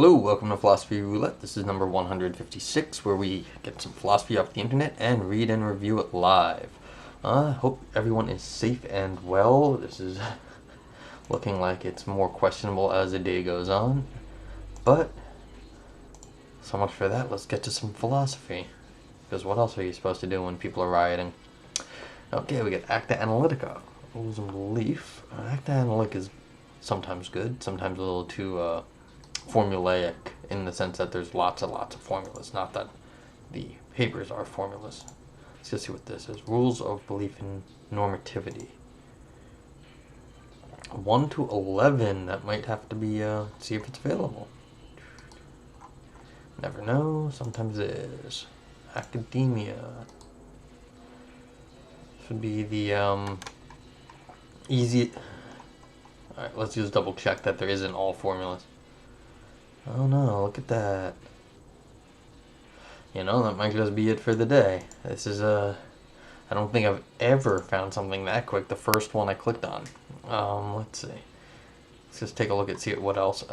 Hello, welcome to Philosophy Roulette. This is number 156, where we get some philosophy off the internet and read and review it live. Hope everyone is safe and well. This is looking like it's more questionable as the day goes on. But, so much for that. Let's get to some philosophy. Because what else are you supposed to do when people are rioting? Okay, we get Acta Analytica. Rules and belief. Acta Analytica is sometimes good, sometimes a little too formulaic in the sense that there's lots and lots of formulas. Not that the papers are formulas. Let's just see what this is. Rules of belief in normativity. 1 to 11. That might have to be, see if it's available. Never know. Sometimes it is. Academia. This would be the, easy. Alright, let's just double check that there isn't all formulas. Oh no, look at that. You know, that might just be it for the day. This is I don't think I've ever found something that quick. The first one I clicked on. Let's see. Let's just take a look at see what else.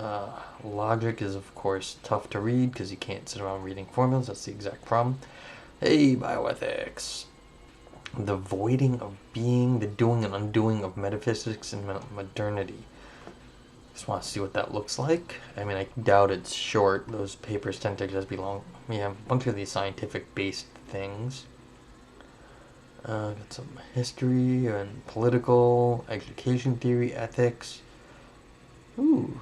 Logic is of course tough to read because you can't sit around reading formulas. That's the exact problem. Hey, bioethics. The voiding of being, the doing and undoing of metaphysics and modernity. Just want to see what that looks like. I mean, I doubt it's short. Those papers tend to just be long. We have a bunch of these scientific-based things. Got some history and political, education theory, ethics. Ooh.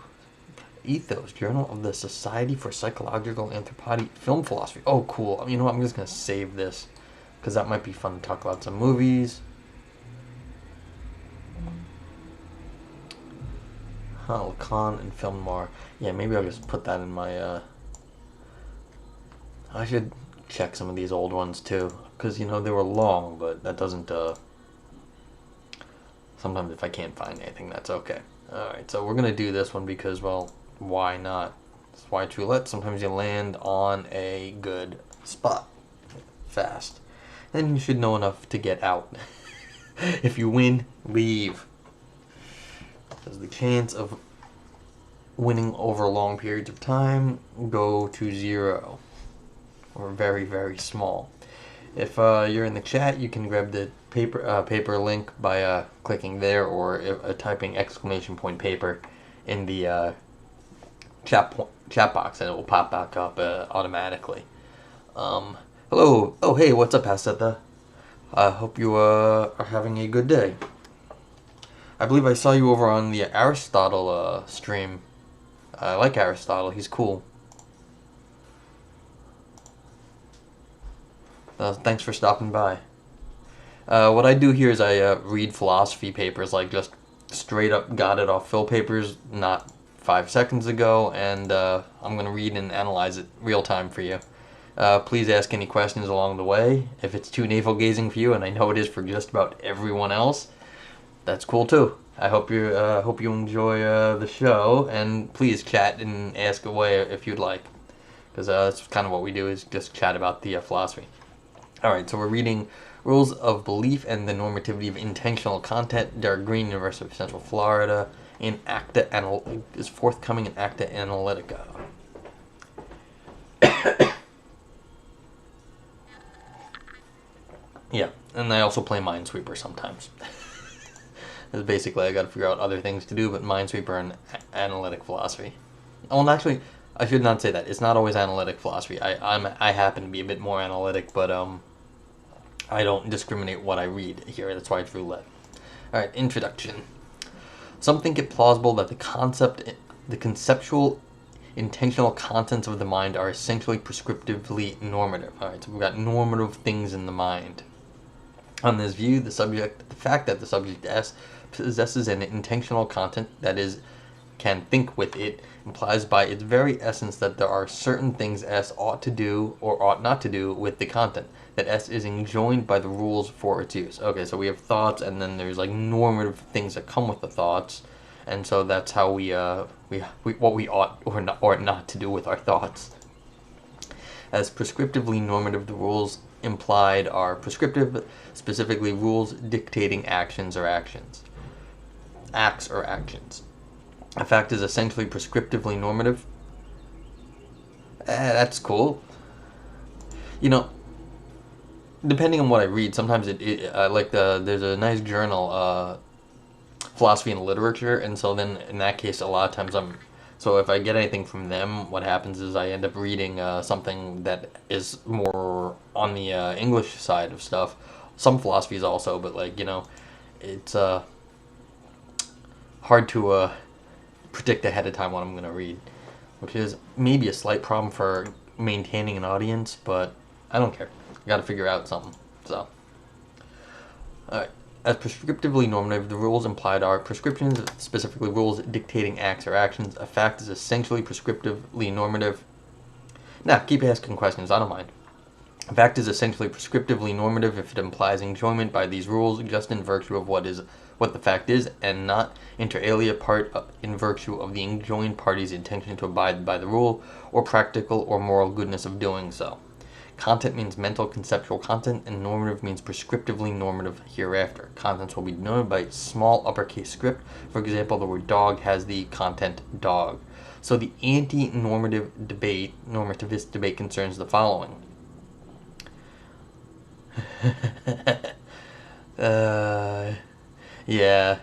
Ethos, Journal of the Society for Psychological Anthropology, Film Philosophy. Oh, cool. You know what? I'm just going to save this because that might be fun to talk about some movies. Lacan and film noir. Yeah, maybe I'll just put that in my, I should check some of these old ones too. Because, you know, they were long, but that doesn't, sometimes if I can't find anything, that's okay. Alright, so we're going to do this one because, well, why not? That's why it's roulette. Sometimes you land on a good spot fast. Then you should know enough to get out. If you win, leave. Because the chance of winning over long periods of time go to 0. Or very, very small. If you're in the chat, you can grab the paper link by clicking there or typing !paper in the chat box, and it will pop back up automatically. Hello. Oh, hey, what's up, Haseta? I hope you are having a good day. I believe I saw you over on the Aristotle stream. I like Aristotle. He's cool. Thanks for stopping by. What I do here is I read philosophy papers, like just straight up got it off Phil papers not 5 seconds ago, and I'm going to read and analyze it real time for you. Please ask any questions along the way. If it's too navel-gazing for you, and I know it is for just about everyone else, that's cool too. I hope you enjoy the show, and please chat and ask away if you'd like, because that's kind of what we do, is just chat about the philosophy. Alright, so we're reading Rules of Belief and the Normativity of Intentional Content, Derek Green, University of Central Florida, in is forthcoming in Acta Analytica. Yeah, and I also play Minesweeper sometimes. Basically, I gotta figure out other things to do, but Minesweeper and analytic philosophy. Oh, and actually, I should not say that. It's not always analytic philosophy. I happen to be a bit more analytic, but I don't discriminate what I read here. That's why it's roulette. All right, introduction. Some think it plausible that the conceptual, intentional contents of the mind are essentially prescriptively normative. All right, so we've got normative things in the mind. On this view, the fact that the subject S possesses an intentional content, that is, can think with it, implies by its very essence that there are certain things S ought to do or ought not to do with the content, that S is enjoined by the rules for its use. Okay, so we have thoughts, and then there's like normative things that come with the thoughts, and so that's how we what we ought or not to do with our thoughts. As prescriptively normative, the rules implied are prescriptive, specifically rules dictating acts or actions. A fact is essentially prescriptively normative That's cool. You know, depending on what I read, sometimes there's a nice journal, Philosophy and Literature, and so then in that case, a lot of times so if I get anything from them, what happens is I end up reading something that is more on the English side of stuff. Some philosophies also, but it's hard to predict ahead of time what I'm going to read, which is maybe a slight problem for maintaining an audience, but I don't care. I got to figure out something. So, alright. As prescriptively normative, the rules implied are prescriptions, specifically rules dictating acts or actions. A fact is essentially prescriptively normative. Now, keep asking questions, I don't mind. A fact is essentially prescriptively normative if it implies enjoyment by these rules, just in virtue of what the fact is, and not inter alia in virtue of the enjoined party's intention to abide by the rule, or practical or moral goodness of doing so. Content means mental conceptual content, and normative means prescriptively normative hereafter. Contents will be denoted by small uppercase script. For example, the word dog has the content dog. So the anti-normative debate, normativist debate, concerns the following. Yeah.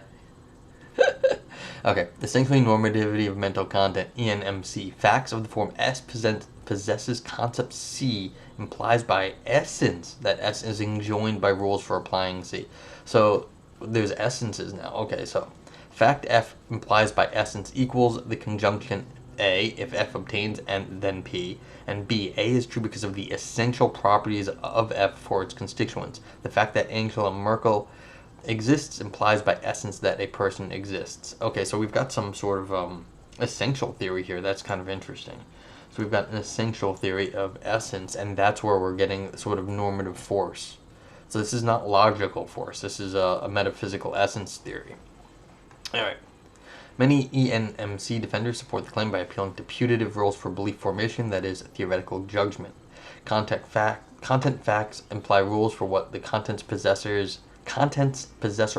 Okay. Essentially, normativity of mental content, ENMC. Facts of the form S possesses concept C implies by essence that S is enjoined by rules for applying C. So there's essences now. Okay, so fact F implies by essence equals the conjunction A if F obtains and then P, and B. A is true because of the essential properties of F for its constituents. The fact that Angela Merkel exists implies by essence that a person exists. Okay, so we've got some sort of essential theory here. That's kind of interesting. So we've got an essential theory of essence, and that's where we're getting sort of normative force. So this is not logical force. This is a metaphysical essence theory. All right. Many ENMC defenders support the claim by appealing to putative rules for belief formation, that is, theoretical judgment. Content facts imply rules for what the content's possessor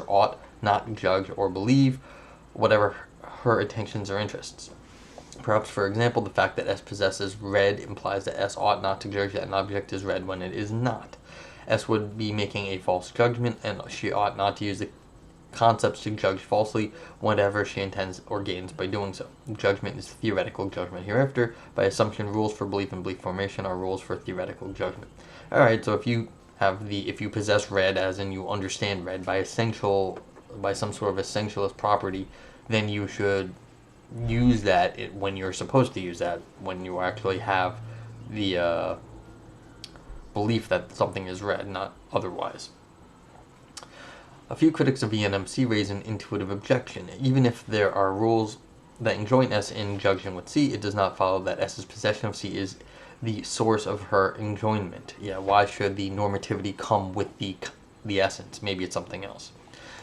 ought not judge or believe, whatever her intentions or interests. Perhaps, for example, the fact that S possesses red implies that S ought not to judge that an object is red when it is not. S would be making a false judgment, and she ought not to use the concepts to judge falsely whatever she intends or gains by doing so. Judgment is theoretical judgment hereafter. By assumption, rules for belief and belief formation are rules for theoretical judgment. Alright, so if you possess red, as in you understand red by some sort of essentialist property, then you should use that when you're supposed to use that, when you actually have the belief that something is red, not otherwise. A few critics of ENMC raise an intuitive objection. Even if there are rules that enjoin S in junction with C, it does not follow that S's possession of C is the source of her enjoyment. Yeah, why should the normativity come with the essence? Maybe it's something else.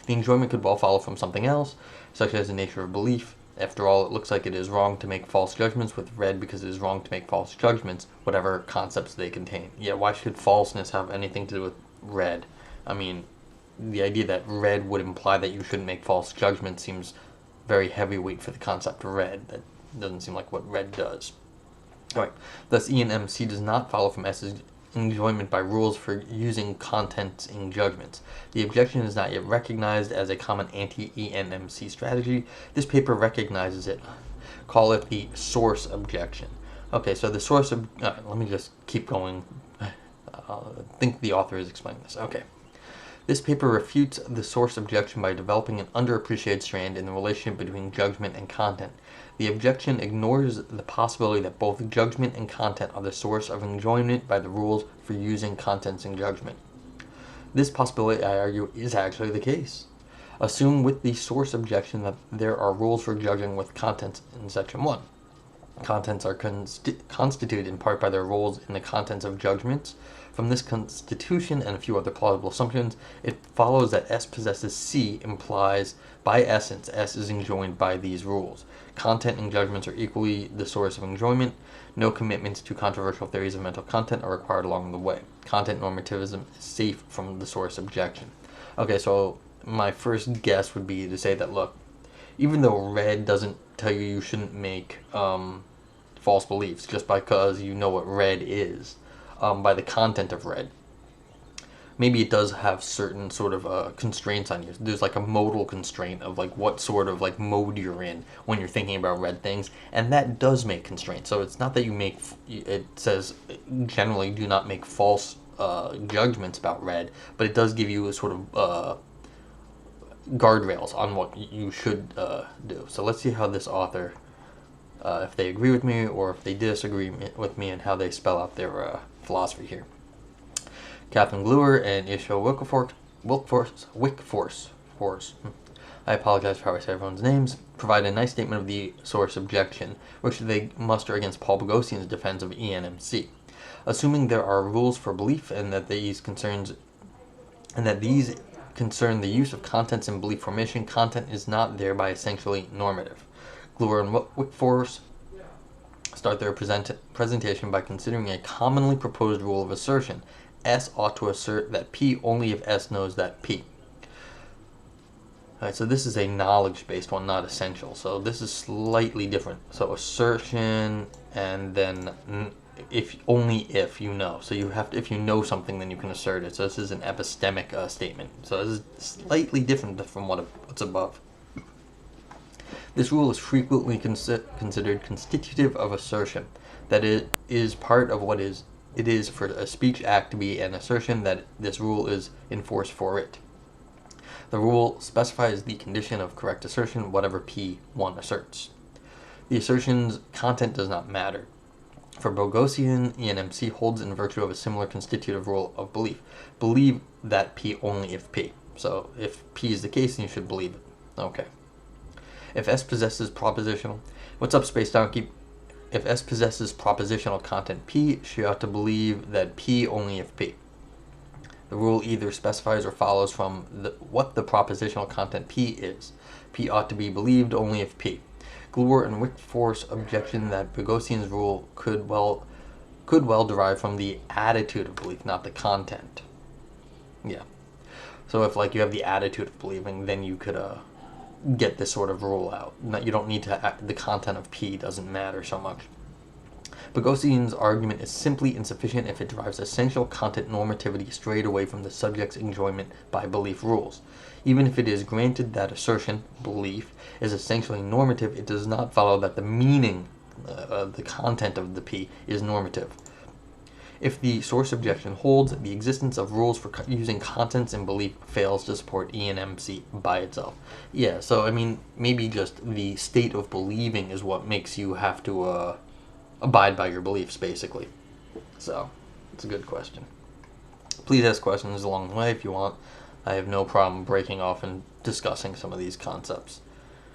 The enjoyment could well follow from something else, such as the nature of belief. After all, it looks like it is wrong to make false judgments with red because it is wrong to make false judgments, whatever concepts they contain. Yeah, why should falseness have anything to do with red? I mean, the idea that red would imply that you shouldn't make false judgments seems very heavyweight for the concept of red. That doesn't seem like what red does. Alright, thus ENMC does not follow from S's enjoyment by rules for using contents in judgments. The objection is not yet recognized as a common anti-ENMC strategy. This paper recognizes it. Call it the source objection. Okay, so the source of... let me just keep going. I think the author is explaining this. Okay. This paper refutes the source objection by developing an underappreciated strand in the relationship between judgment and content. The objection ignores the possibility that both judgment and content are the source of enjoyment by the rules for using contents in judgment. This possibility, I argue, is actually the case. Assume with the source objection that there are rules for judging with contents in section 1. Contents are constituted in part by their roles in the contents of judgments. From this constitution and a few other plausible assumptions, it follows that S possesses C implies, by essence, S is enjoined by these rules. Content and judgments are equally the source of enjoyment. No commitments to controversial theories of mental content are required along the way. Content normativism is safe from the source objection. Okay, so my first guess would be to say that, look, even though red doesn't tell you shouldn't make false beliefs just because you know what red is, by the content of red. Maybe it does have certain sort of constraints on you. There's like a modal constraint of like what sort of like mode you're in when you're thinking about red things, and that does make constraints. So it's not that you make, it says generally do not make false judgments about red, but it does give you a sort of guardrails on what you should do. So let's see how this author, if they agree with me or if they disagree with me, and how they spell out their philosophy here. Catherine Gluer and Isho Wickforce, I apologize for how I say everyone's names, provide a nice statement of the source objection, which they muster against Paul Boghossian's defense of ENMC. Assuming there are rules for belief and that these concern the use of contents in belief formation, content is not thereby essentially normative. Gluer and Wickforce start their presentation by considering a commonly proposed rule of assertion. S ought to assert that P only if S knows that P. Alright, so this is a knowledge-based one, not essential. So this is slightly different. So assertion, and then if only if you know. So you have to, if you know something, then you can assert it. So this is an epistemic statement. So this is slightly different from what's above. This rule is frequently considered constitutive of assertion, that it is part of what it is for a speech act to be an assertion that this rule is in force for it. The rule specifies the condition of correct assertion, whatever P1 asserts. The assertion's content does not matter. For Boghossian, ENMC holds in virtue of a similar constitutive rule of belief. Believe that P only if P. So if P is the case, then you should believe it. Okay. If S possesses propositional... What's up, Space Donkey? If S possesses propositional content P, she ought to believe that P only if P. The rule either specifies or follows from what the propositional content P is. P ought to be believed only if P. Gluer and Wickforce objection that Boghossian's rule could well derive from the attitude of belief, not the content. Yeah. So if like you have the attitude of believing, then you could get this sort of rule out. You don't need to, the content of P doesn't matter so much. Boghossian's argument is simply insufficient if it derives essential content normativity straight away from the subject's enjoyment by belief rules. Even if it is granted that assertion, belief, is essentially normative, it does not follow that the meaning, the content of the P, is normative. If the source objection holds, the existence of rules for using contents in belief fails to support ENMC by itself. Yeah, so I mean, maybe just the state of believing is what makes you have to abide by your beliefs, basically. So, it's a good question. Please ask questions along the way if you want. I have no problem breaking off and discussing some of these concepts.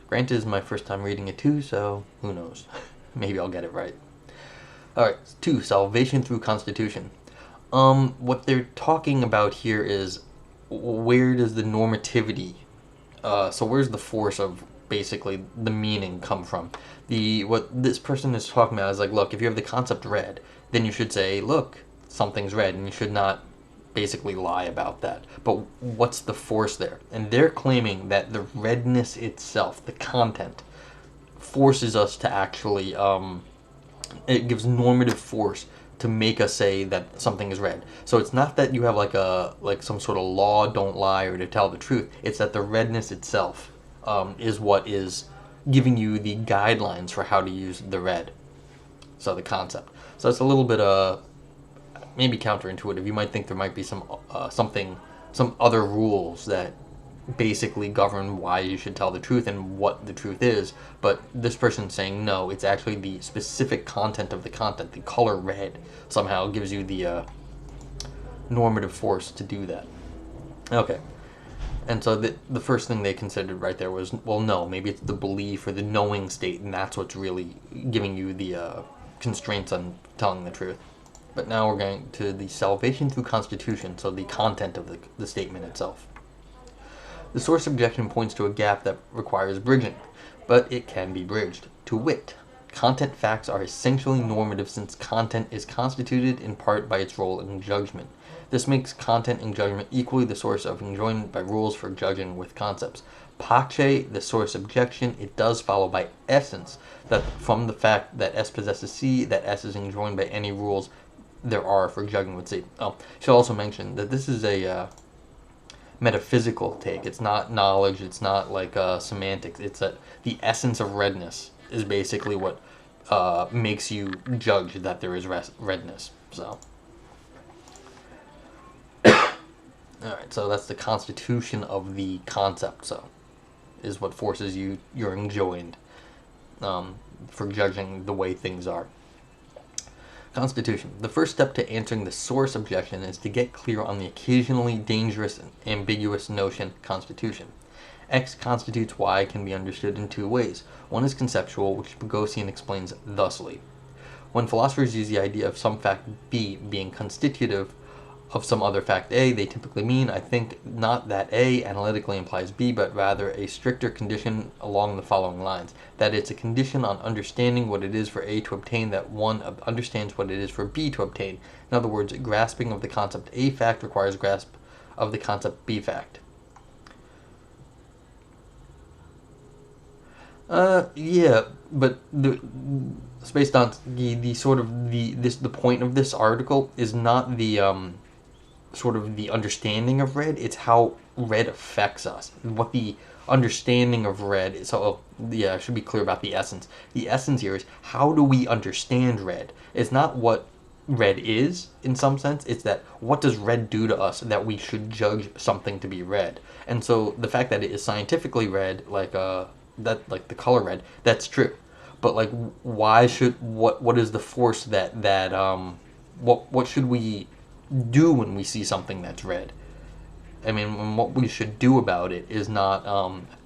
Granted, it's my first time reading it too, so who knows. Maybe I'll get it right. Alright, 2. Salvation through constitution. What they're talking about here is where does the normativity, so where's the force of basically the meaning come from? What this person is talking about is like, look, if you have the concept red, then you should say, look, something's red, and you should not basically lie about that. But what's the force there? And they're claiming that the redness itself, the content, forces us to actually, it gives normative force to make us say that something is red. So it's not that you have like some sort of law, don't lie, or to tell the truth. It's that the redness itself is what is giving you the guidelines for how to use the red. So the concept. So it's a little bit maybe counterintuitive. You might think there might be some other rules that basically govern why you should tell the truth and what the truth is, but this person's saying no, it's actually the specific content of the content. The color red somehow gives you the normative force to do that. Okay. And so the first thing they considered right there was, well, no, maybe it's the belief or the knowing state, and that's what's really giving you the constraints on telling the truth. But now we're going to the salvation through constitution, so the content of the statement itself. The source objection points to a gap that requires bridging, but it can be bridged. To wit, content facts are essentially normative since content is constituted in part by its role in judgment. This makes content and judgment equally the source of enjoyment by rules for judging with concepts. Pace, the source objection, it does follow by essence that from the fact that S possesses C, that S is enjoined by any rules there are for judging with C. Oh, should also mention that this is a metaphysical take. It's not knowledge. It's not like semantics. It's that the essence of redness is basically what makes you judge that there is redness. So, all right. So that's the constitution of the concept. So, is what forces you're enjoined for judging the way things are. Constitution. The first step to answering the source objection is to get clear on the occasionally dangerous and ambiguous notion constitution. X constitutes Y can be understood in two ways. One is conceptual, which Boghossian explains thusly. When philosophers use the idea of some fact B being constitutive of some other fact A, they typically mean, I think, not that A analytically implies B, but rather a stricter condition along the following lines. That it's a condition on understanding what it is for A to obtain that one understands what it is for B to obtain. In other words, grasping of the concept A fact requires grasp of the concept B fact. Yeah, but it's based on the sort of the point of this article is not the sort of the understanding of red, it's how red affects us. What the understanding of red is. So, yeah, I should be clear about the essence. The essence here is how do we understand red? It's not what red is, in some sense. It's that what does red do to us that we should judge something to be red. And so the fact that it is scientifically red, like the color red, that's true. But like, why should what is the force that what should we do when we see something that's red? I mean, what we should do about it is not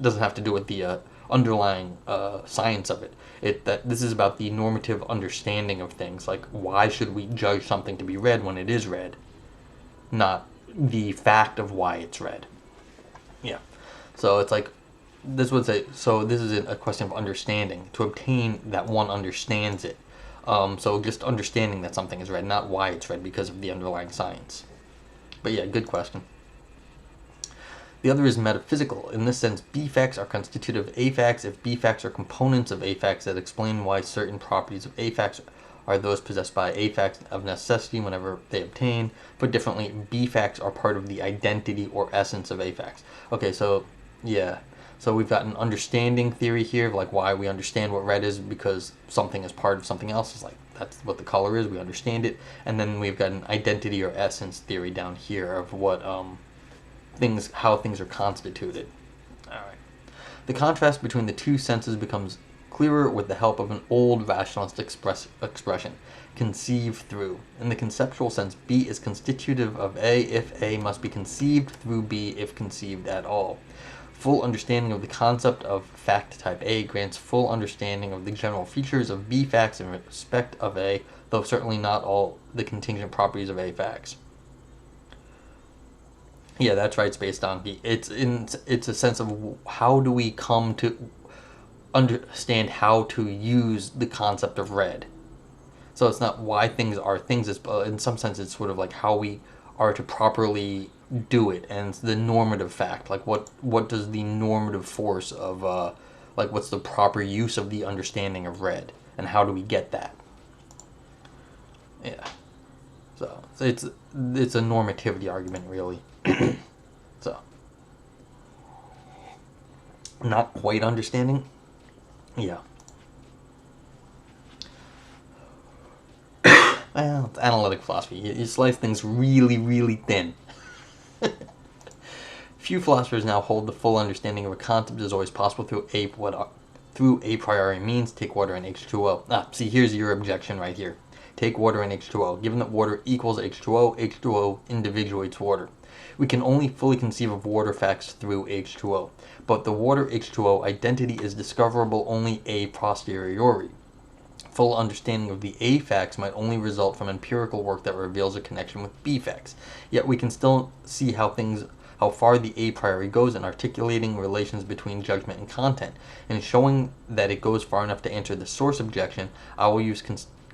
doesn't have to do with the underlying science of it. That this is about the normative understanding of things. Like, why should we judge something to be red when it is red, not the fact of why it's red. Yeah. So it's like this would say. So this is a question of understanding. To obtain that one understands it. So just understanding that something is red, not why it's red because of the underlying science. But yeah, good question. The other is metaphysical. In this sense, B facts are constitutive of A facts if B facts are components of A facts that explain why certain properties of A facts are those possessed by A facts of necessity whenever they obtain. Put differently, B facts are part of the identity or essence of A facts. Okay, so yeah. So we've got an understanding theory here of like why we understand what red is because something is part of something else. It's like that's what the color is. We understand it. And then we've got an identity or essence theory down here of what how things are constituted. All right. The contrast between the two senses becomes clearer with the help of an old rationalist expression, conceive through. In the conceptual sense, B is constitutive of A if A must be conceived through B if conceived at all. Full understanding of the concept of fact type A grants full understanding of the general features of B facts in respect of A, though certainly not all the contingent properties of A facts. Yeah, that's right. It's based on B. It's a sense of how do we come to understand how to use the concept of red. So it's not why things are things. It's, in some sense, it's sort of like how we are to properly do it, and it's the normative fact. Like what does the normative force of like what's the proper use of the understanding of red, and how do we get that? Yeah. So it's a normativity argument, really. So, not quite understanding. Yeah. Well, it's analytic philosophy. You slice things really, really thin. Few philosophers now hold the full understanding of a concept is always possible through a priori means. Take water and H2O. See, here's your objection right here. Take water and H2O. Given that water equals H2O, H2O individuates water. We can only fully conceive of water facts through H2O, but the water H2O identity is discoverable only a posteriori. Full understanding of the A facts might only result from empirical work that reveals a connection with B facts. Yet we can still see how far the a priori goes in articulating relations between judgment and content. And showing that it goes far enough to answer the source objection, I will use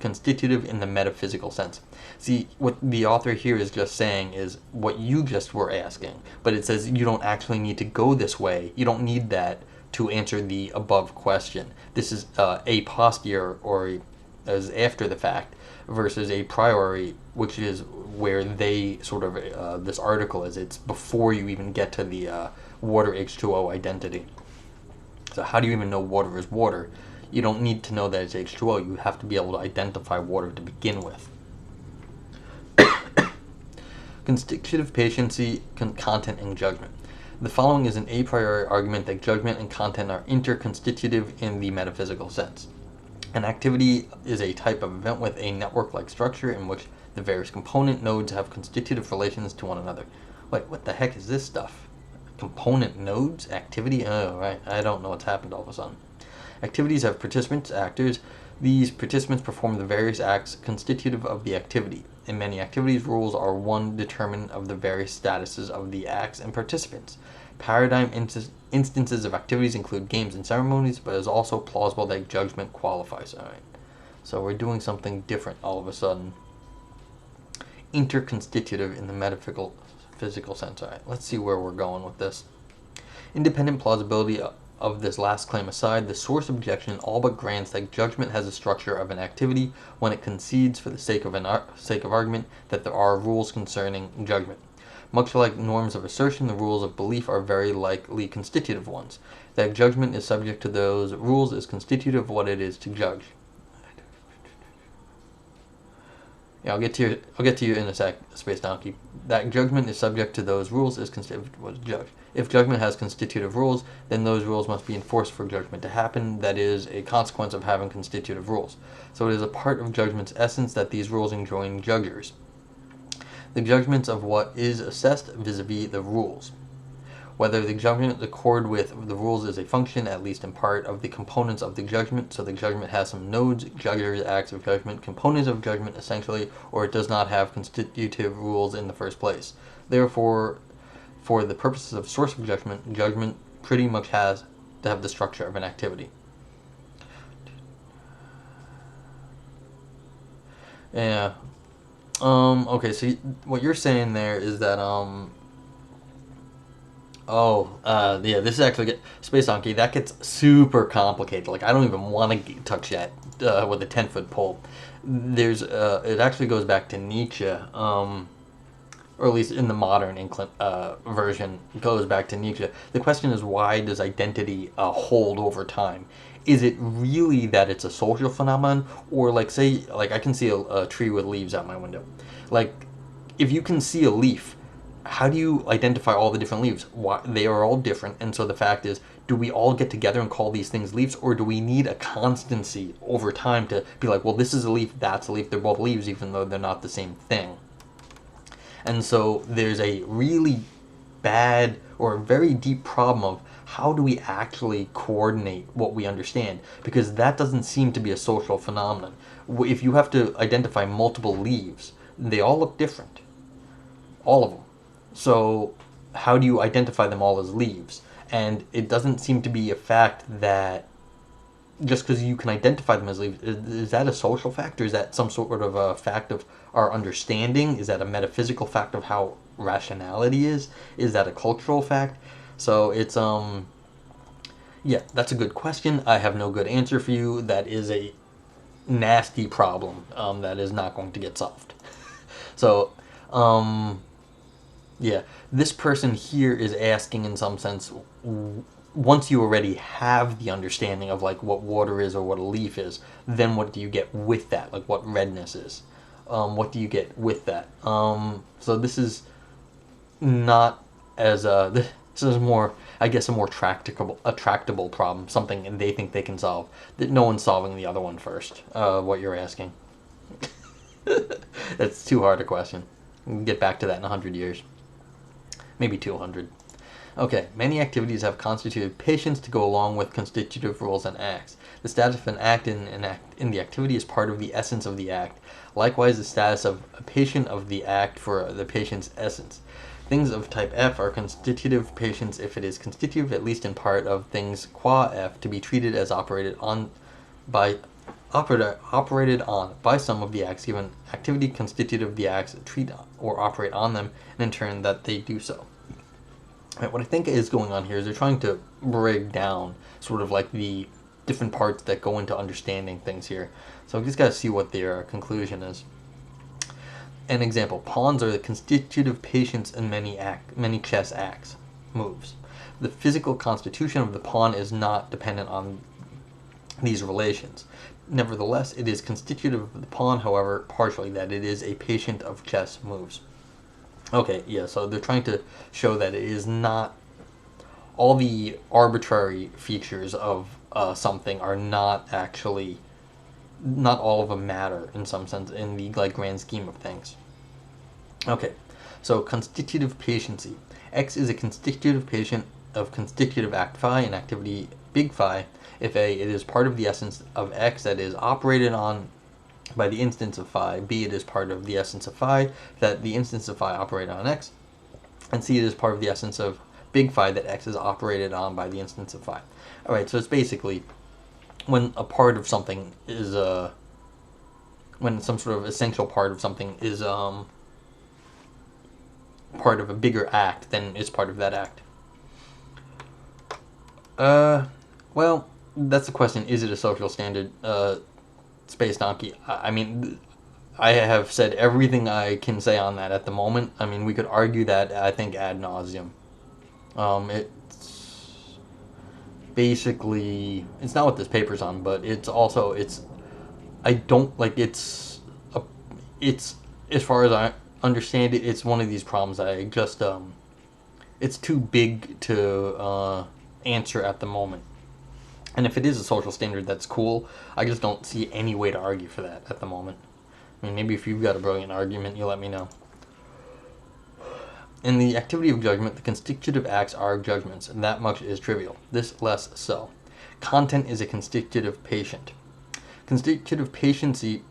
constitutive in the metaphysical sense. See, what the author here is just saying is what you just were asking, but it says you don't actually need to go this way. You don't need that to answer the above question. This is a posterior, or as after the fact, versus a priori, which is where they sort of, this article is. It's before you even get to the water H2O identity. So how do you even know water is water? You don't need to know that it's H2O. You have to be able to identify water to begin with. Constitutive patiency, content, and judgment. The following is an a priori argument that judgment and content are interconstitutive in the metaphysical sense. An activity is a type of event with a network-like structure in which the various component nodes have constitutive relations to one another. Wait, what the heck is this stuff? Component nodes? Activity? Oh, right. I don't know what's happened all of a sudden. Activities have participants, actors. These participants perform the various acts constitutive of the activity. In many activities, rules are one determinant of the various statuses of the acts and participants. Paradigm instances of activities include games and ceremonies, but it is also plausible that judgment qualifies. All right. So we're doing something different all of a sudden. Interconstitutive in the metaphysical sense. All right. Let's see where we're going with this. Independent plausibility of this last claim aside, the source objection all but grants that judgment has a structure of an activity when it concedes, for the sake of argument, that there are rules concerning judgment. Much like norms of assertion, the rules of belief are very likely constitutive ones. That judgment is subject to those rules is constitutive of what it is to judge. Yeah, I'll get to you in a sec, Space Donkey. That judgment is subject to those rules is constitutive of what is judged. If judgment has constitutive rules, then those rules must be enforced for judgment to happen. That is a consequence of having constitutive rules. So it is a part of judgment's essence that these rules enjoin judgers. The judgments of what is assessed vis-a-vis the rules. Whether the judgment accord with the rules is a function, at least in part, of the components of the judgment. So the judgment has some nodes, judgers, acts of judgment, components of judgment essentially, or it does not have constitutive rules in the first place. Therefore, for the purposes of source of judgment pretty much has to have the structure of an activity. Yeah. Okay, so what you're saying there is that, yeah, this is actually, Space Donkey, that gets super complicated. Like, I don't even want to touch that with a 10-foot pole. There's, it actually goes back to Nietzsche, or at least in the modern version, it goes back to Nietzsche. The question is, why does identity hold over time? Is it really that it's a social phenomenon? Or, like, say, like, I can see a tree with leaves out my window. Like, if you can see a leaf, how do you identify all the different leaves? Why, they are all different, and so the fact is, do we all get together and call these things leaves, or do we need a constancy over time to be like, well, this is a leaf, that's a leaf, they're both leaves, even though they're not the same thing? And so there's a really bad or very deep problem of how do we actually coordinate what we understand, because that doesn't seem to be a social phenomenon. If you have to identify multiple leaves, they all look different, all of them. So how do you identify them all as leaves? And it doesn't seem to be a fact that just because you can identify them as leaves, is that a social fact, or is that some sort of a fact of our understanding? Is that a metaphysical fact of how rationality is? Is that a cultural fact? So it's, yeah, that's a good question. I have no good answer for you. That is a nasty problem that is not going to get solved. So, yeah, this person here is asking, in some sense, once you already have the understanding of, like, what water is or what a leaf is, then what do you get with that? Like, what redness is? What do you get with that? So this is not as, this is more, I guess, a more tractable problem, something they think they can solve, that no one's solving the other one first, what you're asking. That's too hard a question. We'll get back to that in 100 years. Maybe 200. Okay, many activities have constituted patience to go along with constitutive rules and acts. The status of an act in the activity is part of the essence of the act. Likewise, the status of a patient of the act for the patient's essence. Things of type F are constitutive patience if it is constitutive, at least in part, of things qua F to be treated as operated on by operated on by some of the acts given activity constitutive of the acts treat or operate on them, and in turn that they do so. Right, what I think is going on here is they're trying to break down sort of like the different parts that go into understanding things here. So we just got to see what their conclusion is. An example: pawns are the constitutive patients in many chess acts, moves. The physical constitution of the pawn is not dependent on these relations. Nevertheless, it is constitutive of the pawn, however, partially, that it is a patient of chess moves. Okay, yeah, so they're trying to show that it is not all the arbitrary features of something are not actually, not all of them matter in some sense in the like grand scheme of things. Okay, so constitutive patiency. X is a constitutive patient of constitutive act phi and activity big phi if A, it is part of the essence of X that is operated on by the instance of phi, B, it is part of the essence of phi that the instance of phi operated on X, and C, it is part of the essence of big phi that X is operated on by the instance of phi. Alright, so it's basically when a part of something is, when some sort of essential part of something is part of a bigger act, then it's part of that act. Well, that's the question. Is it a social standard? Space Donkey. I mean, I have said everything I can say on that at the moment. I mean, we could argue that, I think, ad nauseum. It's basically, it's not what this paper's on, but it's also, I don't, like, it's, as far as I understand it, it's one of these problems I just, it's too big to answer at the moment. And if it is a social standard, that's cool. I just don't see any way to argue for that at the moment. I mean, maybe if you've got a brilliant argument, you let me know. In the activity of judgment, the constitutive acts are judgments, and that much is trivial. This less so. Content is a constitutive patient. Constitutive patiency...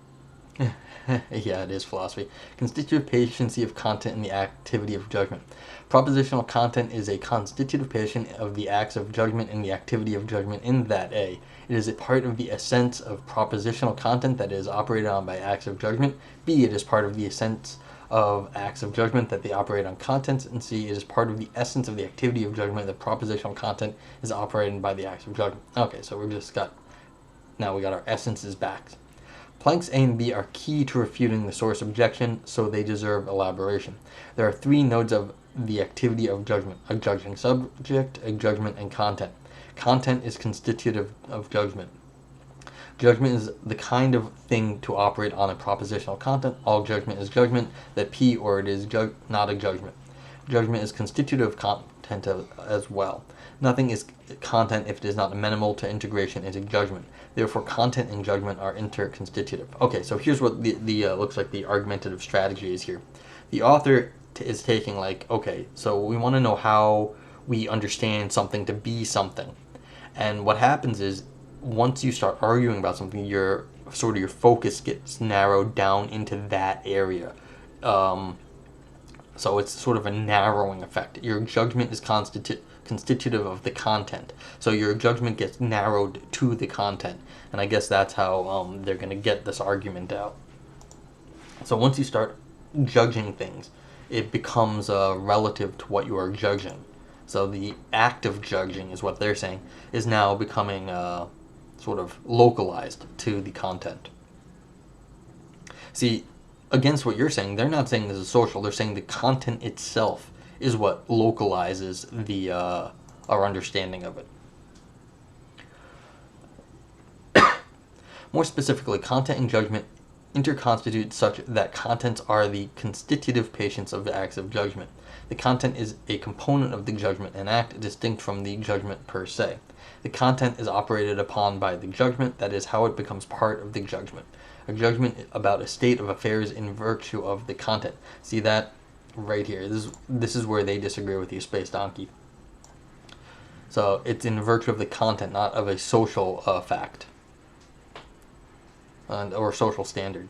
yeah, it is philosophy. Constitutive patiency of content in the activity of judgment. Propositional content is a constitutive patient of the acts of judgment in the activity of judgment in that A, it is a part of the essence of propositional content that is operated on by acts of judgment. B, it is part of the essence of acts of judgment that they operate on contents. And C, it is part of the essence of the activity of judgment that propositional content is operated by the acts of judgment. Okay, so we got our essences back. Planks A and B are key to refuting the source objection, so they deserve elaboration. There are three nodes of the activity of judgment: a judging subject, a judgment, and content. Content is constitutive of judgment. Judgment is the kind of thing to operate on a propositional content. All judgment is judgment, that P or it is not a judgment. Judgment is constitutive of content as well. Nothing is content if it is not amenable to integration into judgment. Therefore, content and judgment are interconstitutive. Okay, so here's what the looks like the argumentative strategy is here. The author is taking like, okay, so we want to know how we understand something to be something. And what happens is, once you start arguing about something, your focus gets narrowed down into that area. So it's sort of a narrowing effect. Your judgment is constitutive of the content. So your judgment gets narrowed to the content. And I guess that's how they're going to get this argument out. So once you start judging things, it becomes relative to what you are judging. So the act of judging is what they're saying is now becoming sort of localized to the content. See, against what you're saying, they're not saying this is social. They're saying the content itself is what localizes the our understanding of it. More specifically, content and judgment interconstitute such that contents are the constitutive patients of the acts of judgment. The content is a component of the judgment, an act distinct from the judgment per se. The content is operated upon by the judgment, that is how it becomes part of the judgment. A judgment about a state of affairs in virtue of the content. See that right here. This is where they disagree with you, Space Donkey. So it's in virtue of the content, not of a social fact or social standard.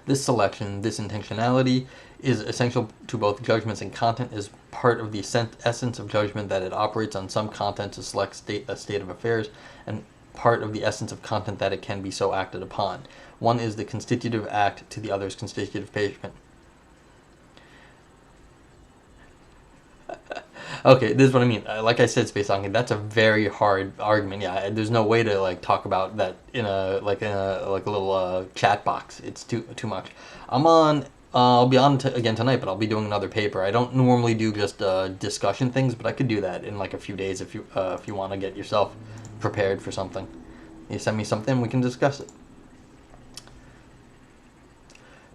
This selection, this intentionality, is essential to both judgments and content, is part of the essence of judgment that it operates on some content to select a state of affairs, and part of the essence of content that it can be so acted upon. One is the constitutive act to the other's constitutive patient. Okay, this is what I mean. Like I said, Space Donkey, that's a very hard argument. Yeah, there's no way to like talk about that in a little chat box. It's too much. I'll be on again tonight, but I'll be doing another paper. I don't normally do just discussion things, but I could do that in like a few days if you want to get yourself prepared for something. You send me something, we can discuss it.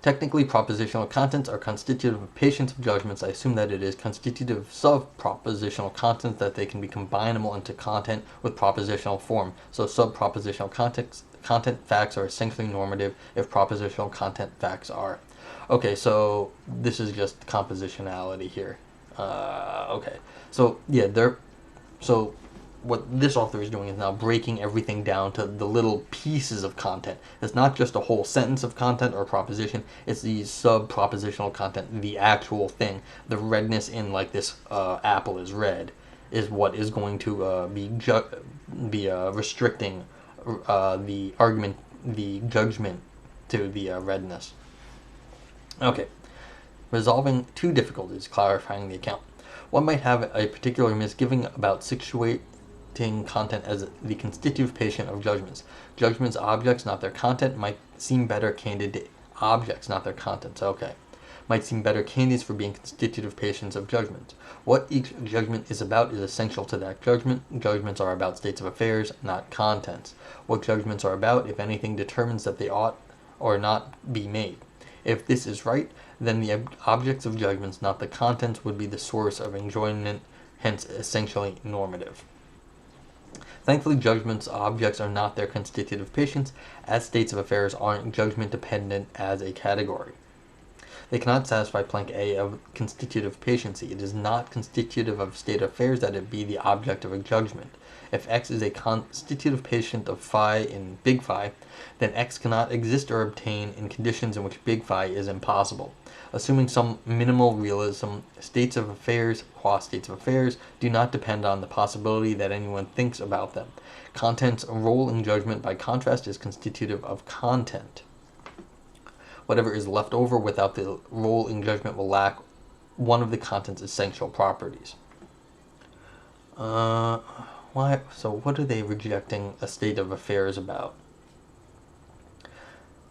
Technically, propositional contents are constitutive of patience of judgments. I assume that it is constitutive of sub-propositional contents, that they can be combinable into content with propositional form. So sub-propositional content facts are essentially normative if propositional content facts are. Okay, so this is just compositionality here. Okay, so yeah, so what this author is doing is now breaking everything down to the little pieces of content. It's not just a whole sentence of content or proposition. It's the sub-propositional content, the actual thing. The redness in like this apple is red is what is going to be restricting the argument, the judgment to the redness. Okay, resolving two difficulties, clarifying the account. One might have a particular misgiving about situating content as the constitutive patient of judgments. Judgments, objects, not their content, might seem better candidate objects, not their contents. Okay, might seem better candidates for being constitutive patients of judgments. What each judgment is about is essential to that judgment. Judgments are about states of affairs, not contents. What judgments are about, if anything, determines that they ought or not be made. If this is right, then the objects of judgments, not the contents, would be the source of enjoyment, hence essentially normative. Thankfully, judgments objects are not their constitutive patients, as states of affairs aren't judgment dependent as a category. They cannot satisfy plank A of constitutive patiency. It is not constitutive of state affairs that it be the object of a judgment. If X is a constitutive patient of phi in big phi, then X cannot exist or obtain in conditions in which big phi is impossible. Assuming some minimal realism, states of affairs, qua states of affairs, do not depend on the possibility that anyone thinks about them. Content's role in judgment, by contrast, is constitutive of content. Whatever is left over without the role in judgment will lack one of the content's essential properties. Why? So what are they rejecting a state of affairs about?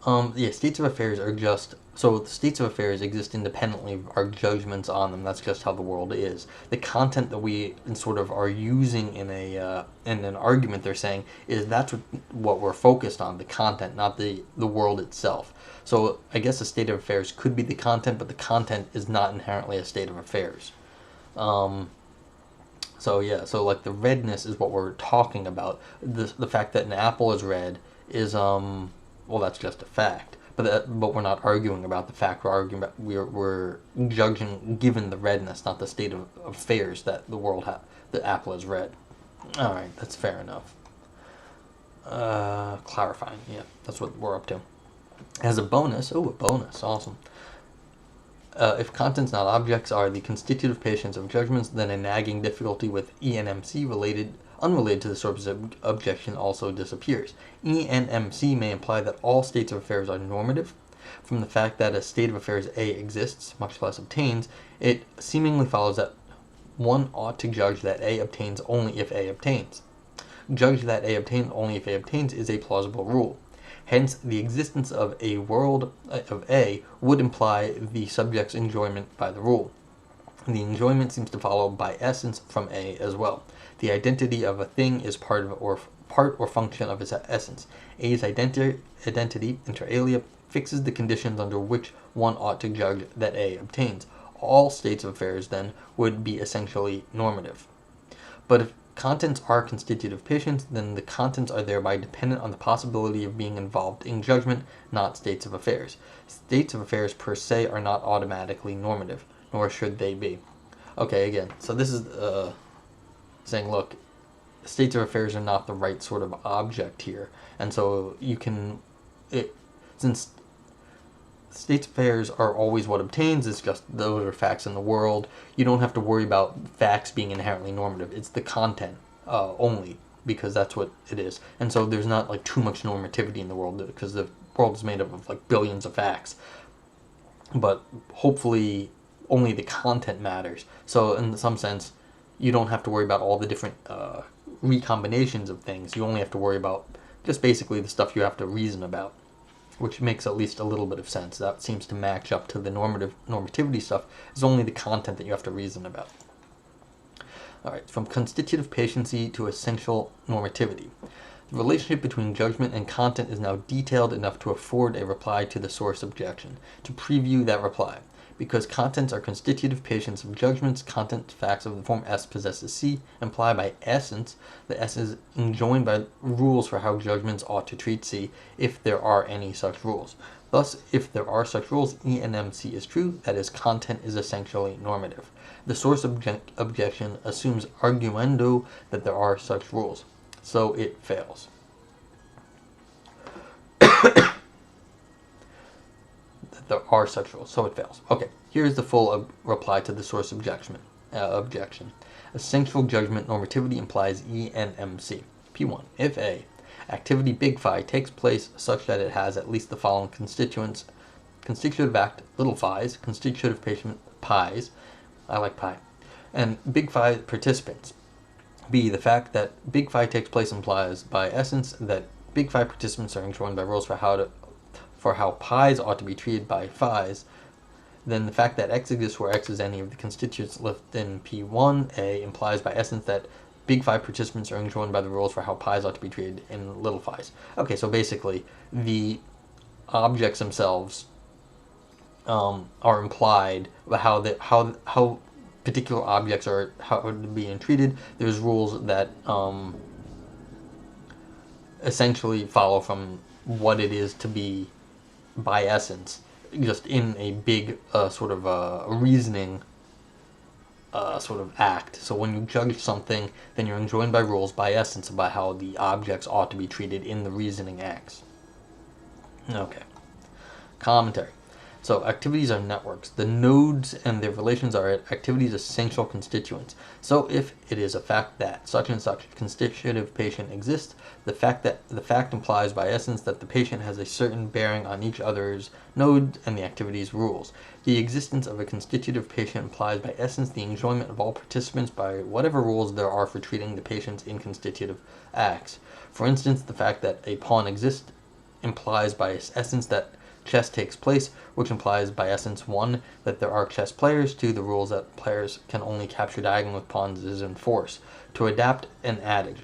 Yeah, states of affairs are just, so the states of affairs exist independently of our judgments on them. That's just how the world is. The content that we sort of are using in an argument, they're saying, is that's what we're focused on, the content, not the world itself. So I guess a state of affairs could be the content, but the content is not inherently a state of affairs. So yeah, so like the redness is what we're talking about. The fact that an apple is red is well, that's just a fact. But we're not arguing about the fact. We're arguing about we're judging given the redness, not the state of affairs that the world the apple is red. All right, that's fair enough. Clarifying, yeah, that's what we're up to. As a bonus, a bonus, awesome. If contents, not objects, are the constitutive patients of judgments, then a nagging difficulty with ENMC unrelated to the source of objection also disappears. ENMC may imply that all states of affairs are normative. From the fact that a state of affairs A exists, much less obtains, it seemingly follows that one ought to judge that A obtains only if A obtains. Judge that A obtains only if A obtains is a plausible rule. Hence, the existence of a world of A would imply the subject's enjoyment by the rule. The enjoyment seems to follow by essence from A as well. The identity of a thing is part or function of its essence. A's identity, inter alia, fixes the conditions under which one ought to judge that A obtains. All states of affairs, then, would be essentially normative. But if contents are constitutive patients, then the contents are thereby dependent on the possibility of being involved in judgment, not states of affairs. States of affairs per se are not automatically normative, nor should they be. Okay, again, so this is saying, look, states of affairs are not the right sort of object here, and so you can, since states of affairs are always what obtains, it's just those are facts in the world, you don't have to worry about facts being inherently normative. It's the content only because that's what it is. And so there's not like too much normativity in the world, because the world is made up of like billions of facts. But hopefully only the content matters. So in some sense, you don't have to worry about all the different recombinations of things. You only have to worry about just basically the stuff you have to reason about, which makes at least a little bit of sense. That seems to match up to the normativity stuff. It's only the content that you have to reason about. All right, from constitutive patiency to essential normativity. The relationship between judgment and content is now detailed enough to afford a reply to the source objection. To preview that reply, because contents are constitutive patients of judgments, content facts of the form S possesses C imply by essence that S is enjoined by rules for how judgments ought to treat C if there are any such rules. Thus, if there are such rules, E and MC is true, that is, content is essentially normative. The source objection assumes arguendo that there are such rules, so it fails. There are such rules, so it fails. Okay, here's the full reply to the source objection. Essential judgment normativity implies E and MC. P1. If A, activity big phi takes place such that it has at least the following constituents: constitutive act little phi's, constitutive patient pi's, I like pi, and big phi participants. B, the fact that big phi takes place implies by essence that big phi participants are enjoined by rules for how pi's ought to be treated by phi's. Then the fact that X exists where X is any of the constituents within P1A implies by essence that big phi participants are enjoined by the rules for how pi's ought to be treated in little phi's. Okay, so basically the objects themselves are implied how particular objects are how to be treated. There's rules that essentially follow from what it is to be by essence, just in a big sort of reasoning sort of act. So when you judge something, then you're enjoined by rules by essence about how the objects ought to be treated in the reasoning acts. Okay. Commentary. So activities are networks. The nodes and their relations are activities' essential constituents. So if it is a fact that such and such constitutive patient exists, the fact implies by essence that the patient has a certain bearing on each other's nodes and the activity's rules. The existence of a constitutive patient implies by essence the enjoyment of all participants by whatever rules there are for treating the patients in constitutive acts. For instance, the fact that a pawn exists implies by essence that chess takes place, which implies by essence 1 that there are chess players, 2 the rules that players can only capture diagonal with pawns is in force. To adapt an adage,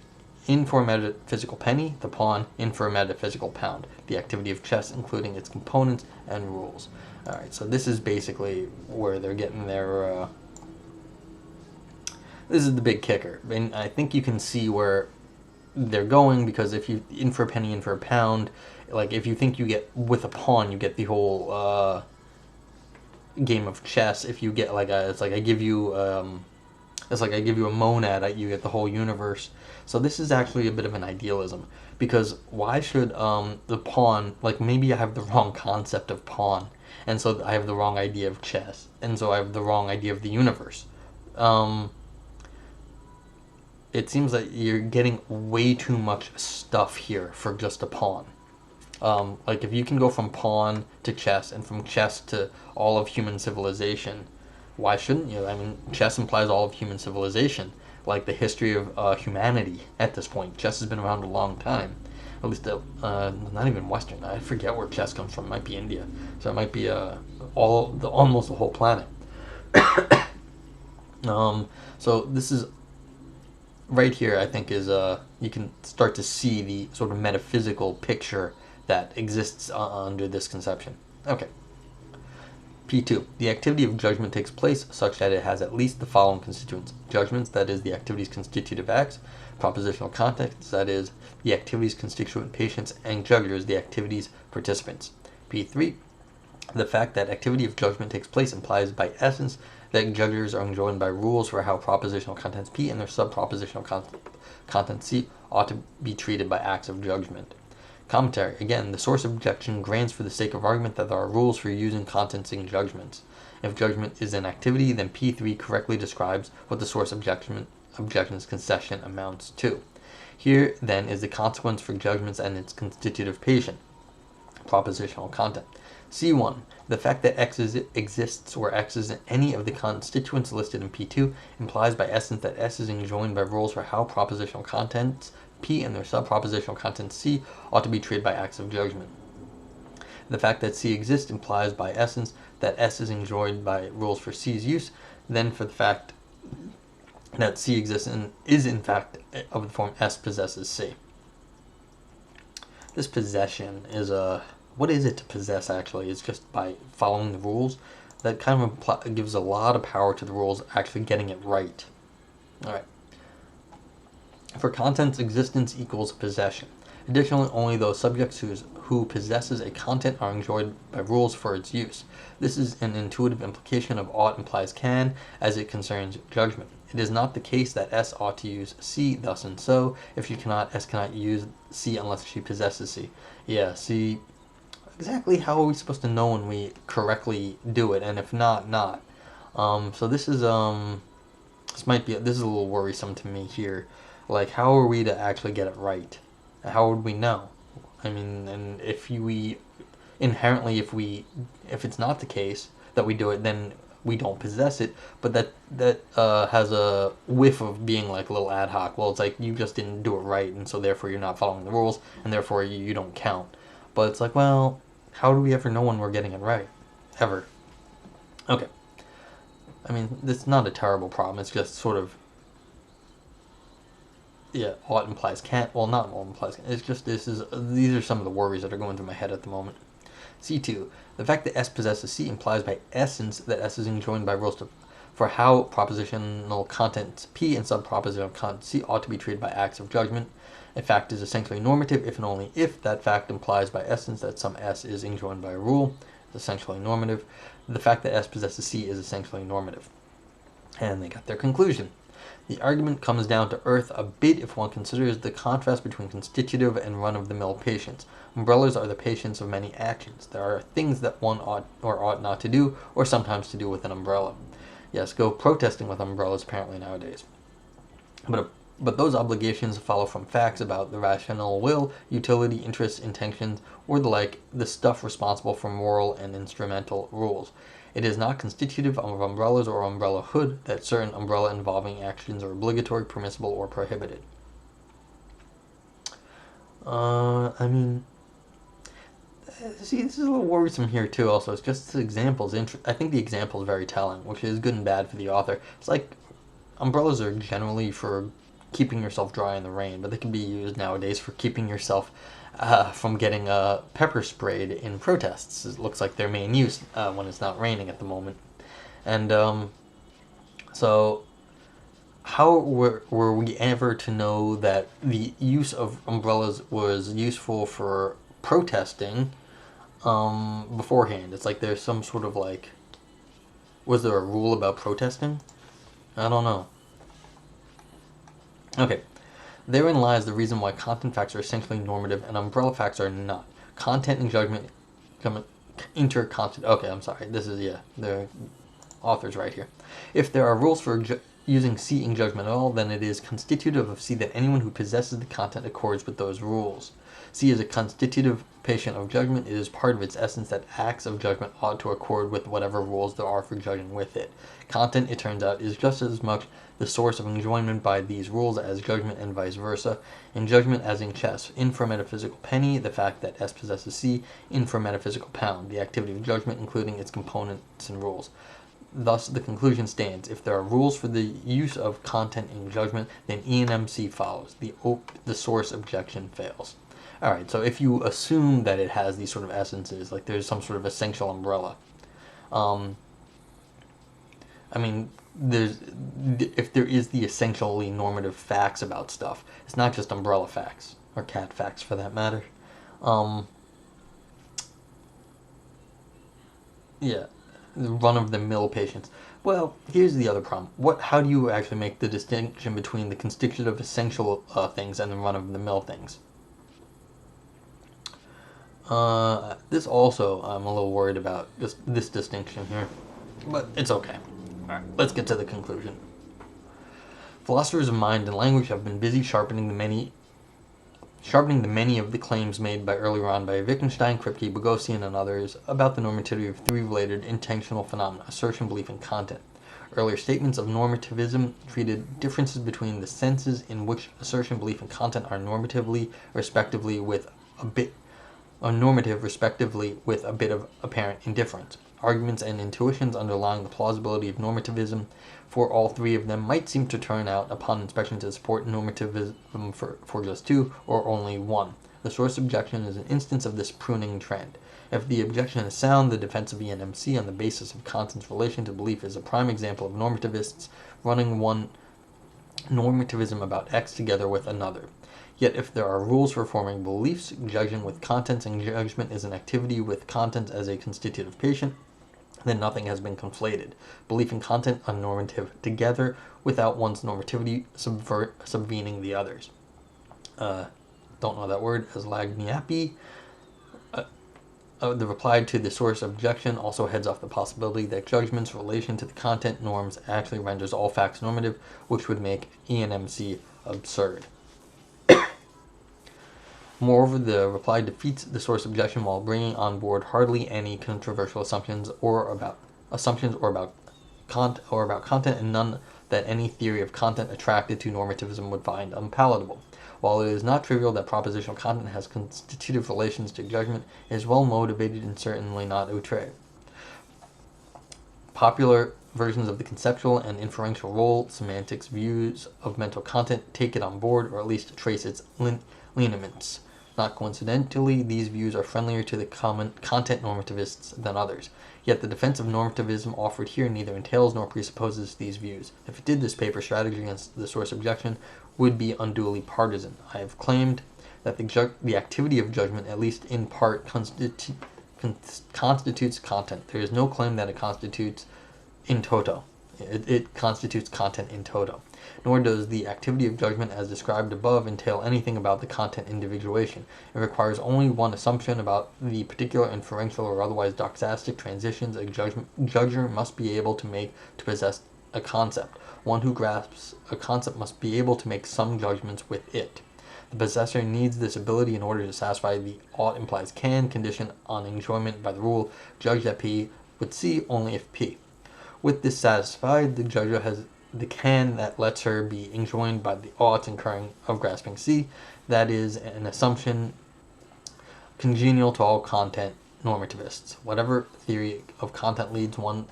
in for a metaphysical penny, the pawn; in for a metaphysical pound, the activity of chess including its components and rules. Alright, so this is basically where they're getting their this is the big kicker, and I think you can see where they're going, because if you in for a penny, in for a pound, like if you think you get with a pawn, you get the whole game of chess. If you get like it's like I give you a monad, you get the whole universe. So this is actually a bit of an idealism, because why should the pawn, like maybe I have the wrong concept of pawn, and so I have the wrong idea of chess, and so I have the wrong idea of the universe. It seems like you're getting way too much stuff here for just a pawn. Like if you can go from pawn to chess and from chess to all of human civilization, why shouldn't you? I mean, chess implies all of human civilization, like the history of humanity at this point. Chess has been around a long time, at least not even Western. I forget where chess comes from. It might be India, so it might be almost the whole planet. So this is right here, I think, is you can start to see the sort of metaphysical picture that exists under this conception. Okay. P2. The activity of judgment takes place such that it has at least the following constituents: judgments, that is, the activity's constitutive acts; propositional context, that is, the activity's constituent patients; and judges, the activity's participants. P3. The fact that activity of judgment takes place implies by essence that judges are enjoined by rules for how propositional contents P and their sub-propositional contents C ought to be treated by acts of judgment. Commentary. Again, the source objection grants for the sake of argument that there are rules for using contents in judgments. If judgment is an activity, then P3 correctly describes what the source objection's concession amounts to. Here, then, is the consequence for judgments and its constitutive patient, propositional content. C1. The fact that X exists where X is any of the constituents listed in P2 implies by essence that S is enjoined by rules for how propositional contents P and their subpropositional content C ought to be treated by acts of judgment. The fact that C exists implies by essence that S is enjoined by rules for C's use, then for the fact that C exists and is in fact of the form S possesses C. This possession is what is it to possess actually? It's just by following the rules. That kind of gives a lot of power to the rules actually getting it right. Alright. For content's existence equals possession. Additionally, only those subjects who possesses a content are enjoined by rules for its use. This is an intuitive implication of ought implies can, as it concerns judgment. It is not the case that S ought to use C, thus and so. If she cannot, S cannot use C unless she possesses C. Yeah, see, exactly how are we supposed to know when we correctly do it, and if not, not. So this is this is a little worrisome to me here. Like, how are we to actually get it right? How would we know? I mean, and if we inherently, if it's not the case that we do it, then we don't possess it. But that has a whiff of being like a little ad hoc. Well, it's like you just didn't do it right, and so therefore you're not following the rules, and therefore you don't count. But it's like, well, how do we ever know when we're getting it right? Ever. Okay. I mean, it's not a terrible problem. It's just sort of, yeah, ought implies can't. Well, not ought implies can't. It's just these are some of the worries that are going through my head at the moment. C2. The fact that S possesses C implies by essence that S is enjoined by rules for how propositional content P and subpropositional content C ought to be treated by acts of judgment. A fact is essentially normative if and only if that fact implies by essence that some S is enjoined by a rule. It's essentially normative. The fact that S possesses C is essentially normative. And they got their conclusion. The argument comes down to earth a bit if one considers the contrast between constitutive and run-of-the-mill patients. Umbrellas are the patients of many actions. There are things that one ought or ought not to do, or sometimes to do with an umbrella. Yes, go protesting with umbrellas apparently nowadays. But those obligations follow from facts about the rational will, utility, interests, intentions, or the like, the stuff responsible for moral and instrumental rules. It is not constitutive of umbrellas or umbrellahood that certain umbrella-involving actions are obligatory, permissible, or prohibited. I mean, see, this is a little worrisome here too. Also, it's just examples. I think the example is very telling, which is good and bad for the author. It's like umbrellas are generally for keeping yourself dry in the rain, but they can be used nowadays for keeping yourself from getting pepper sprayed in protests. It looks like their main use when it's not raining at the moment. And so how were we ever to know that the use of umbrellas was useful for protesting beforehand? It's like there's some sort of like, was there a rule about protesting? I don't know. Okay. Therein lies the reason why content facts are essentially normative and umbrella facts are not. Content and judgment interconstant. Okay, I'm sorry. This is, yeah, the author's right here. If there are rules for using C in judgment at all, then it is constitutive of C that anyone who possesses the content accords with those rules. C is a constitutive patient of judgment. It is part of its essence that acts of judgment ought to accord with whatever rules there are for judging with it. Content, it turns out, is just as much the source of enjoyment by these rules as judgment and vice versa. In judgment as in chess, in for metaphysical penny, the fact that S possesses C, in for metaphysical pound, the activity of judgment including its components and rules. Thus, the conclusion stands. If there are rules for the use of content in judgment, then E and MC follows. The source objection fails. Alright, so if you assume that it has these sort of essences, like there's some sort of essential umbrella, I mean, if there is the essentially normative facts about stuff, it's not just umbrella facts, or cat facts for that matter. Yeah, run-of-the-mill patients. Well, here's the other problem. How do you actually make the distinction between the constitutive essential things and the run-of-the-mill things? This also, I'm a little worried about this distinction here, but it's okay. Alright, let's get to the conclusion. Philosophers of mind and language have been busy sharpening the many of the claims made by earlier on by Wittgenstein, Kripke, Bogosian, and others about the normativity of three related intentional phenomena: assertion, belief, and content. Earlier statements of normativism treated differences between the senses in which assertion, belief, and content are normative, respectively, with a bit of apparent indifference. Arguments and intuitions underlying the plausibility of normativism for all three of them might seem to turn out upon inspection to support normativism for just two or only one. The source objection is an instance of this pruning trend. If the objection is sound, the defense of ENMC on the basis of content's relation to belief is a prime example of normativists running one normativism about X together with another. Yet if there are rules for forming beliefs, judging with contents and judgment is an activity with contents as a constitutive patient, then nothing has been conflated. Belief and content are normative together without one's normativity subvening the others. Don't know that word, as lagniapi. The reply to the source objection also heads off the possibility that judgment's relation to the content norms actually renders all facts normative, which would make ENMC absurd. Moreover, the reply defeats the source objection while bringing on board hardly any controversial assumptions about content, and none that any theory of content attracted to normativism would find unpalatable. While it is not trivial that propositional content has constitutive relations to judgment, it is well motivated and certainly not outre. Popular versions of the conceptual and inferential role semantics views of mental content take it on board, or at least trace its lineaments. Not coincidentally, these views are friendlier to the common content normativists than others. Yet the defense of normativism offered here neither entails nor presupposes these views. If it did, this paper's strategy against the source objection would be unduly partisan. I have claimed that the activity of judgment, at least in part, constitutes content. There is no claim that it constitutes in toto. It constitutes content in toto. Nor does the activity of judgment as described above entail anything about the content individuation. It requires only one assumption about the particular inferential or otherwise doxastic transitions a judger must be able to make to possess a concept. One who grasps a concept must be able to make some judgments with it. The possessor needs this ability in order to satisfy the ought implies can condition on enjoyment by the rule, judge that P with C only if P. With this satisfied, the judger has the can that lets her be enjoined by the ought incurring of grasping C. That is an assumption congenial to all content normativists. Whatever theory of content leads one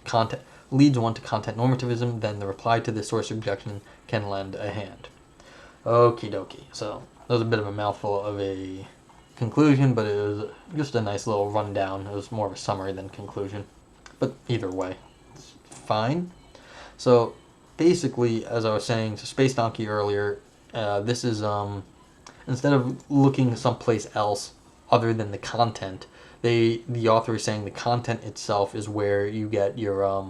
to content normativism, then the reply to the source objection can lend a hand. Okie dokie. So that was a bit of a mouthful of a conclusion, but it was just a nice little rundown. It was more of a summary than conclusion. But either way, it's fine. So basically, as I was saying to Space Donkey earlier, this is instead of looking someplace else other than the content, the author is saying the content itself is where you get your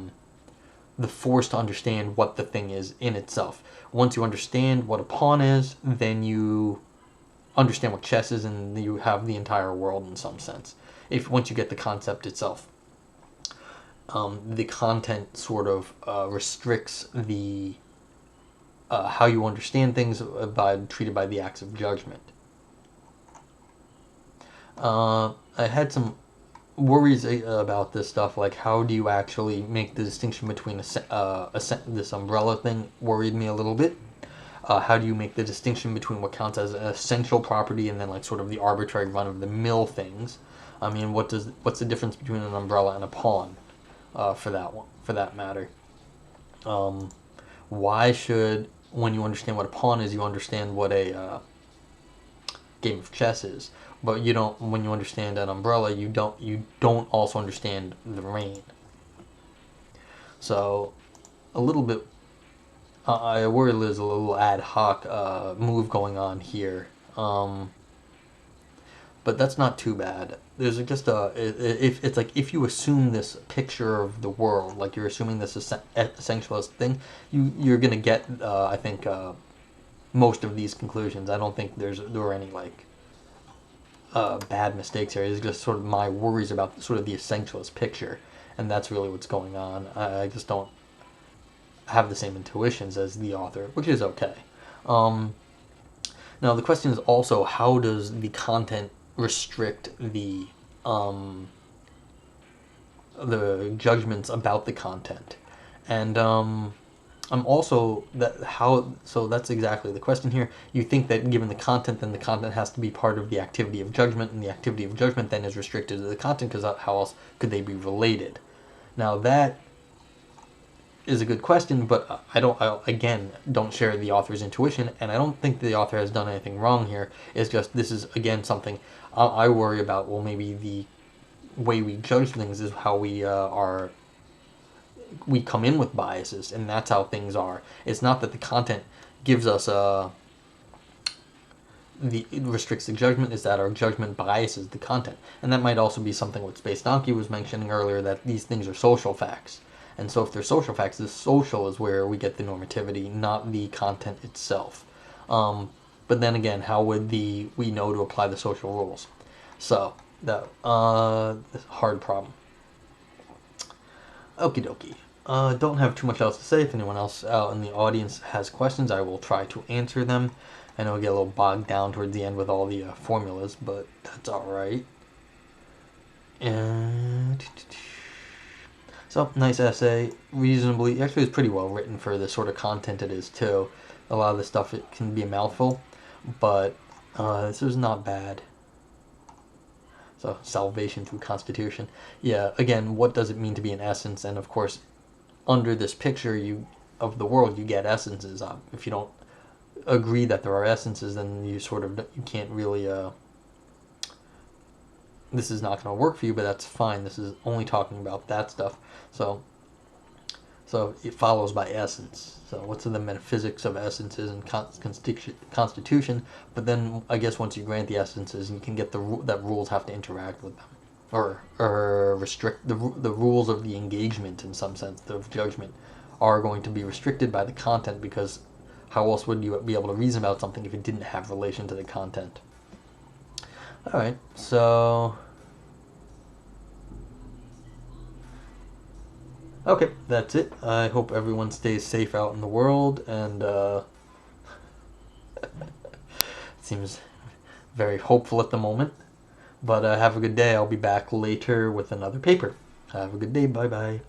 the force to understand what the thing is in itself. Once you understand what a pawn is, then you understand what chess is, and you have the entire world in some sense. Once you get the concept itself. The content sort of restricts the how you understand things treated by the acts of judgment. I had some worries about this stuff, like how do you actually make the distinction between this umbrella thing worried me a little bit. How do you make the distinction between what counts as an essential property and then like sort of the arbitrary run-of-the-mill things? I mean, what's the difference between an umbrella and a pawn? For that matter. Why should, when you understand what a pawn is, you understand what a game of chess is, but you don't. When you understand an umbrella, you don't also understand the rain. So, a little bit. I worry there's a little ad hoc move going on here. But that's not too bad. There's just if you assume this picture of the world, like you're assuming this essentialist thing, you're gonna get I think most of these conclusions. I don't think there were any like bad mistakes here. It's just sort of my worries about sort of the essentialist picture, and that's really what's going on. I have the same intuitions as the author, which is okay. Now the question is also, how does the content restrict the judgments about the content? And I'm also so that's exactly the question here. You think that given the content, then the content has to be part of the activity of judgment, and the activity of judgment then is restricted to the content, because how else could they be related? Now that is a good question, but I again don't share the author's intuition, and I don't think the author has done anything wrong here. It's just, this is again something I worry about. Well, maybe the way we judge things is how we come in with biases, and that's how things are. It's not that the content gives us it restricts the judgment, is that our judgment biases the content. And that might also be something what Space Donkey was mentioning earlier, that these things are social facts. And so if they're social facts, the social is where we get the normativity, not the content itself. But then again, how would we know to apply the social rules? So, that hard problem. Okie dokie. Don't have too much else to say. If anyone else out in the audience has questions, I will try to answer them. I know we get a little bogged down towards the end with all the formulas, but that's alright. And so, nice essay. Reasonably, actually it's pretty well written for the sort of content it is too. A lot of the stuff, it can be a mouthful, but this is not bad. So, salvation through constitution. Yeah, again, what does it mean to be an essence? And of course, under this picture of the world, you get essences. If you don't agree that there are essences, then you can't really this is not going to work for you, but that's fine. This is only talking about that stuff. So it follows by essence. So what's in the metaphysics of essences and constitution? But then I guess once you grant the essences, you can get that rules have to interact with them, or restrict the rules of the engagement, in some sense, of judgment, are going to be restricted by the content, because how else would you be able to reason about something if it didn't have relation to the content? Alright, so okay, that's it. I hope everyone stays safe out in the world, and seems very hopeful at the moment. But have a good day. I'll be back later with another paper. Have a good day. Bye-bye.